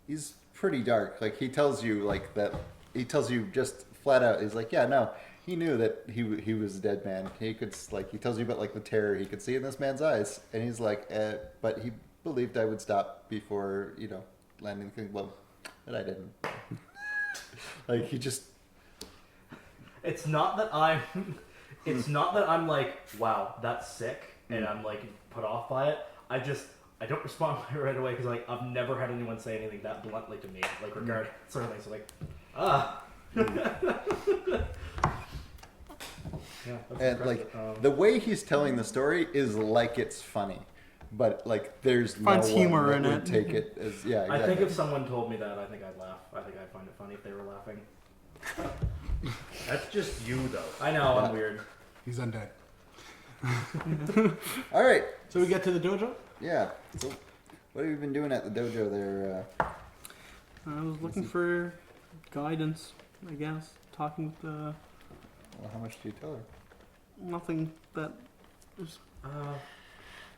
he's pretty dark. He tells you that. He tells you just flat out. He's like, yeah, no. He knew that he was a dead man. He could he tells you about the terror he could see in this man's eyes, and he's like, but he believed I would stop before landing the blow, but I didn't. He just. It's not that I'm. It's not that I'm like, wow, that's sick, and I'm put off by it. I don't respond right away because I've never had anyone say anything that bluntly to me, regard sort of thing. So yeah, that's And impressive. the way he's telling the story is it's funny, but there's Finds no one humor that in would it. take it as exactly. I think if someone told me that, I think I'd laugh. I think I'd find it funny if they were laughing. That's just you though. I know, Yeah. I'm weird. He's undead. All right, So we get to the dojo? yeah. So what have you been doing at the dojo there? I was looking for guidance, I guess. Talking with Well, how much do you tell her? nothing that. Uh,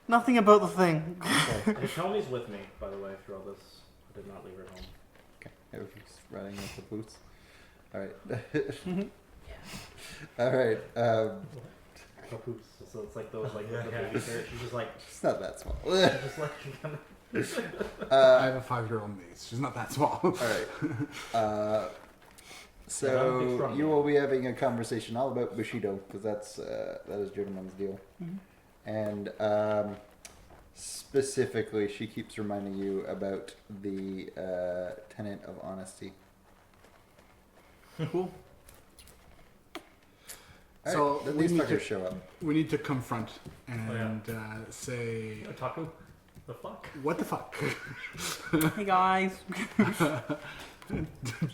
Nothing about the thing. Hitomi's with me, by the way, through all this. I did not leave her at home. Okay, everything's running with the boots. All right. All right. Papoose. So it's those Yeah. the baby carrot. She's just It's not that small. she's just she kind of I have a 5-year-old niece. She's not that small. All right. So you will be having a conversation all about Bushido because that is Jodamon's deal, and specifically, she keeps reminding you about the tenet of honesty. Cool. All So right, then we these need fuckers to- show up. We need to confront and say, Otaku? The fuck? what the fuck? Hey guys,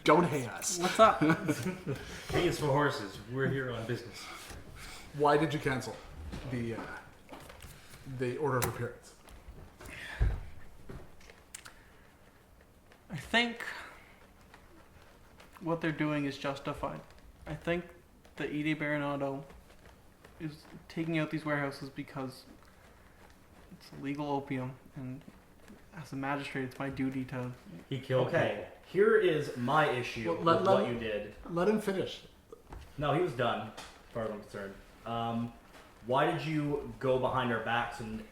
Don't hate us. what's up? Hey, it's for horses. We're here on business. Why did you cancel the order of appearance? I think what they're doing is justified. I think the Ide Baronato is taking out these warehouses because it's illegal opium, and as a magistrate, it's my duty to. He killed Okay, here is my issue Well, with let- what you did. Let him finish. No, he was done, as far as I'm concerned. Why did you go behind our backs and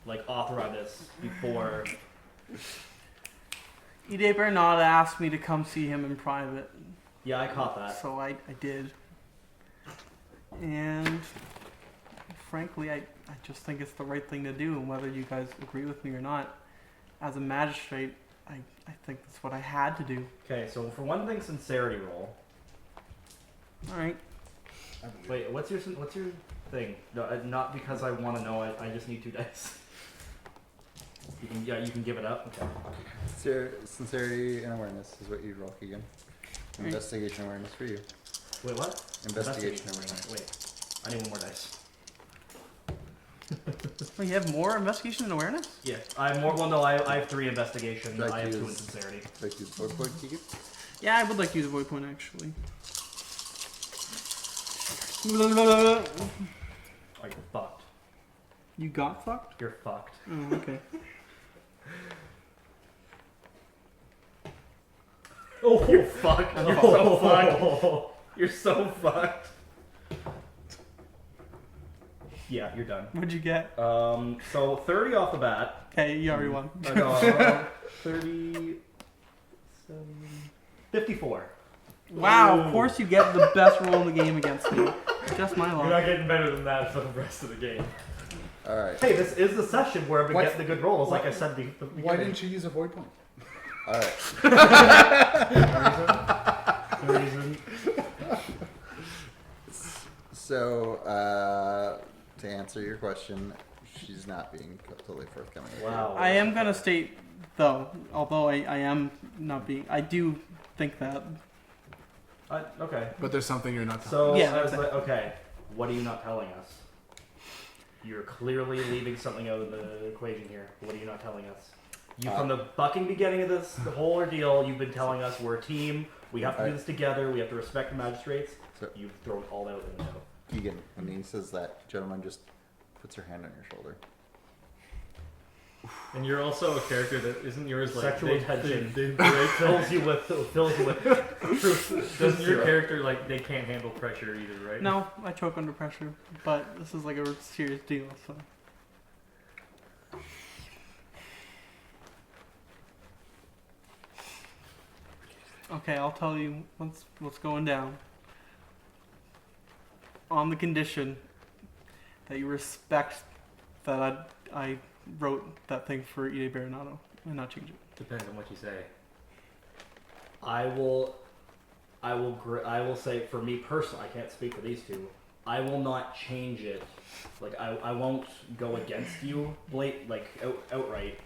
like authorize this before? Ide Baronato asked me to come see him in private, Yeah, I caught that. so I did. And frankly, I just think it's the right thing to do, and whether you guys agree with me or not, as a magistrate, I think that's what I had to do. Okay, so for one thing, sincerity roll. All right. Wait, what's your thing? No, not because I want to know it. I just need 2 dice. You can give it up. Okay. Sincerity and awareness is what you roll again. Right. Investigation awareness for you. Wait, what? Investigation awareness. Wait, I need 1 more dice. Oh, you have more investigation and awareness? Yeah, I have more. Well, no, I have 3 investigation. Like I have 2 in use- sincerity. Like you vote point, Keegan? Yeah, I would like to use a void point actually. Are you fucked? You got fucked? You're fucked. Oh, okay. Oh, you're fucked. You're so fucked. You're so fucked. Yeah, you're done. What'd you get? So 30 off the bat. Okay, you already won. I got 30. 54. Wow, of course you get the best roll in the game against me. Just my You're luck. not getting better than that for the rest of the game. All right. Hey, this is the session where we What- get the good rolls, like I what- said. The Why didn't you use a void point? All right. No reason. So, to answer your question, she's not being totally forthcoming. Wow. I am gonna state though, although I am not being, I do think that. Okay. But there's something you're not telling. So Yeah, I was exactly. like, okay, what are you not telling us? You're clearly leaving something out of the equation here. What are you not telling us? You from the fucking beginning of this, the whole ordeal, you've been telling us we're a team. We have to do this together. We have to respect the magistrates. So- You've thrown it all out the window. Keegan, when he says that, gentleman just puts her hand on your shoulder. And you're also a character that isn't yours like Sexual tension. They break fills you with truth. Doesn't your character like they can't handle pressure either, right? No, I choke under pressure, but this is like a serious deal, so. Okay, I'll tell you what's going down. On the condition that you respect that I wrote that thing for Ide Baronato and not change it. Depends on what you say. I will say for me personally, I can't speak for these two. I will not change it. Like I won't go against you, outright,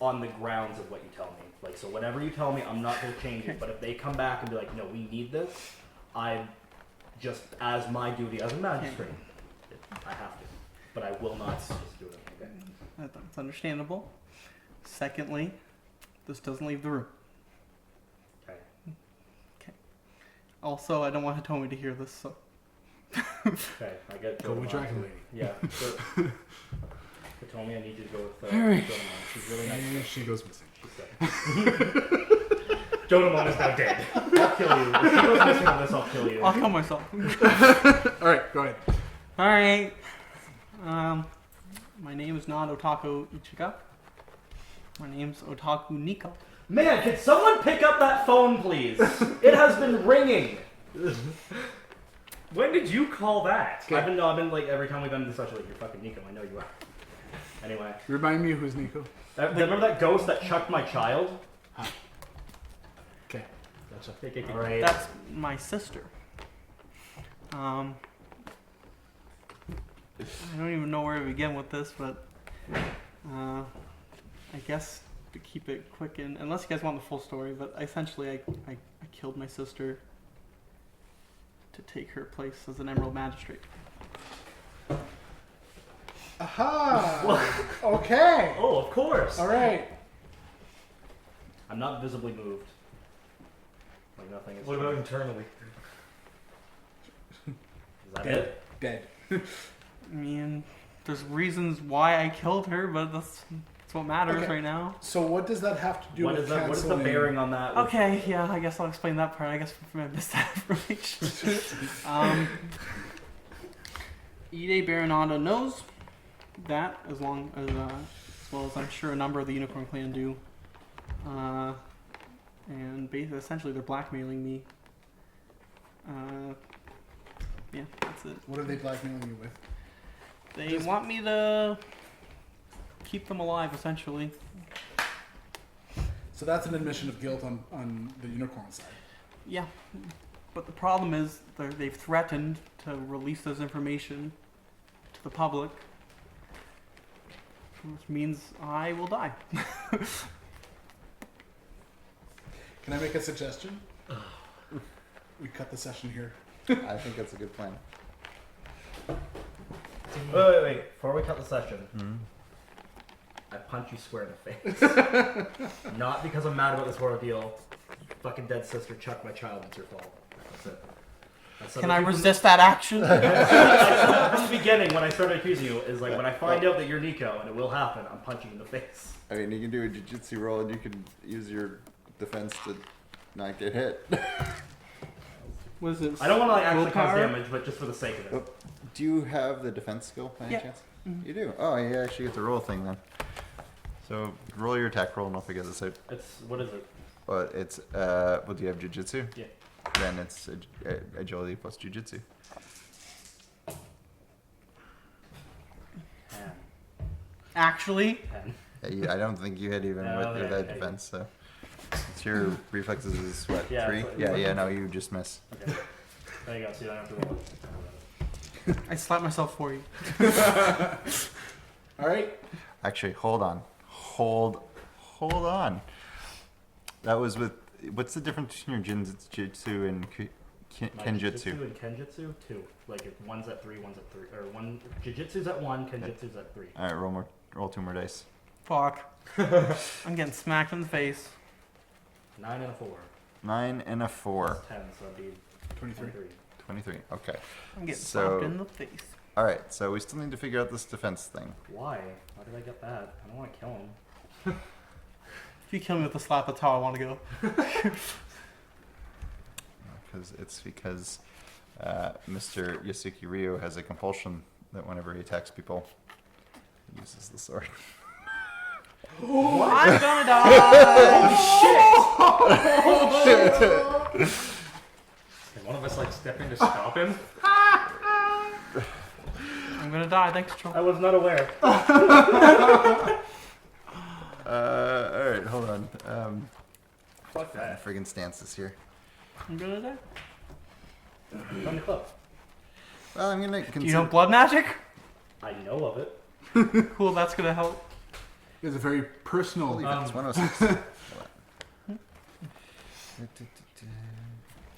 on the grounds of what you tell me. Like so, whatever you tell me, I'm not going to change it. But if they come back and be like, no, we need this, I just as my duty as a magistrate, I have to. But I will not just do it. Okay. That's understandable. Secondly, this doesn't leave the room. Okay. Also, I don't want Hitomi to hear this, so. Okay. I get. Go with Jotamon, Dragon too. Lady. Yeah. Hitomi, I need you to go with. All right. Jotamon. She's really nice. And she goes missing. She's good. Jotamon is now dead. I'll kill you. If she goes missing on this, I'll kill you. I'll kill myself. All right, go ahead. Alright. My name is not Otako Ichiga. My name's Otaku Nico. Man, can someone pick up that phone, please? It has been ringing. When did you call that? I've been like every time we've been in this session, like you're fucking Nico. I know you are. Anyway, Remind me who's Nico. remember that ghost that chucked my child? Okay, gotcha. All right. That's my sister. I don't even know where to begin with this, but I guess to keep it quick, and unless you guys want the full story, but essentially I killed my sister to take her place as an Emerald Magistrate. Aha! Okay. Oh, of course. All right. I'm not visibly moved. Like nothing is. What about internally? Is that Dead. it? Dead. I mean, there's reasons why I killed her, but that's what matters Okay. right now. So what does that have to do What with is that? What is the canceling? bearing on that? with- Okay, yeah, I guess I'll explain that part. I guess I missed that information. Ide Baronada knows that as well as I'm sure a number of the Unicorn Clan do. And basically, essentially, they're blackmailing me. Yeah, that's it. What are they blackmailing you with? They Just- want me to keep them alive, essentially. So that's an admission of guilt on the unicorn side. Yeah, but the problem is they've threatened to release this information to the public, which means I will die. Can I make a suggestion? We cut the session here. I think that's a good plan. Wait. Before we cut the session, Hmm? I punch you square in the face. Not because I'm mad about this ordeal. Fucking dead sister chucked my child. It's your fault. That's it. Can I resist that action? I said from the beginning when I started accusing you is like when I find out that you're Nico and it will happen, I'm punching you in the face. I mean, you can do a jiu-jitsu roll and you can use your defense to not get hit. What is it? I don't want to like actually cause willpower? damage, but just for the sake of it. Do you have the defense skill by any Yeah. chance? Mhm. You do? Oh, you actually get the roll thing then. So roll your attack roll and I'll figure this out. It's what is it? But it's, do you have jiu-jitsu? Yeah. Then it's agility plus jiu-jitsu. 10. Actually, 10. I don't think you hit even No, with okay, that okay. defense, so. It's your reflexes is what, Yeah, 3? it's like- Yeah, no, you just miss. Okay. There you go. So you don't have to roll it. I slapped myself for you. All right. Actually, hold on. Hold on. That was with, what's the difference between your jinjutsu and My kenjutsu? Jujitsu and kenjutsu, 2. Like if one's at 3, one's at 3, or one jujitsu's at 1, kenjutsu's at 3. Alright, roll 2 more dice. Fuck. I'm getting smacked in the face. 9 and a 4. 9 and a 4. Plus 10, so it'd be 23. 23. 23, okay. I'm getting So- slapped in the face. Alright, so we still need to figure out this defense thing. Why? Why did I get that? I don't want to kill him. If you kill me with a slap, that's how I want to go. Because Mr. Yasuki Ryo has a compulsion that whenever he attacks people, he uses the sword. I'm gonna die! Can one of us like step in to stop him? I'm gonna die, thanks, Joel. I was not aware. Alright, hold on. Fuck that. Friggin' stances here. I'm gonna die. Run the club. Well, I'm gonna Do consider. you know blood magic? I know of it. Cool, that's gonna help. It's a very personal. Holy that's 106.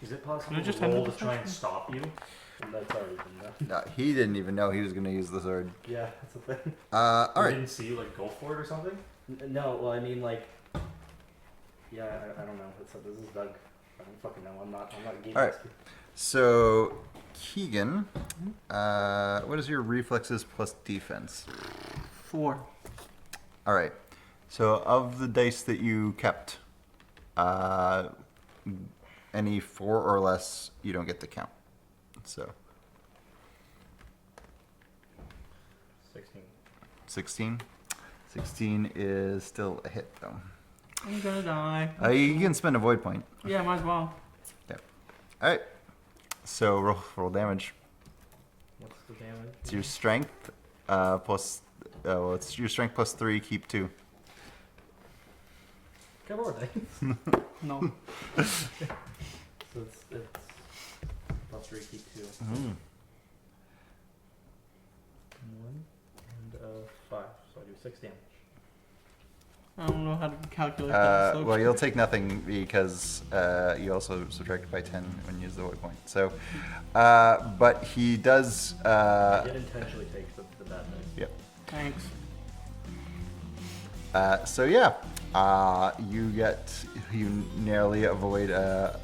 Is it possible Can I just to roll handle to this try and action? stop you? And that's already been done. No, he didn't even know he was gonna use the sword. Yeah, that's the thing. I Alright. didn't see you like go for it or something? No, well, I mean, like, yeah, I don't know. This is Doug. I don't fucking know. I'm not a game Alright. master. So, Keegan, what is your reflexes plus defense? 4. Alright. So, of the dice that you kept, any 4 or less, you don't get to count. So, 16. 16? 16 is still a hit, though. I'm gonna die. You can spend a void point. Yeah, might as well. All right. So roll damage. What's the damage? It's your strength plus. Well, it's your strength plus 3. Keep 2. Come on, dice. No. So it's plus 3, keep 2. Mm. 1 and 5. So I do 6 damage. I don't know how to calculate that. So Well, you'll take nothing because you also subtracted by 10 when you use the void point. So, but he does. I did intentionally take the bad dice. Yep. Thanks. So yeah, you narrowly avoid a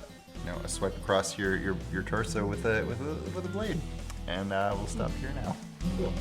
swipe across your torso with a blade, and we'll stop here now. Cool.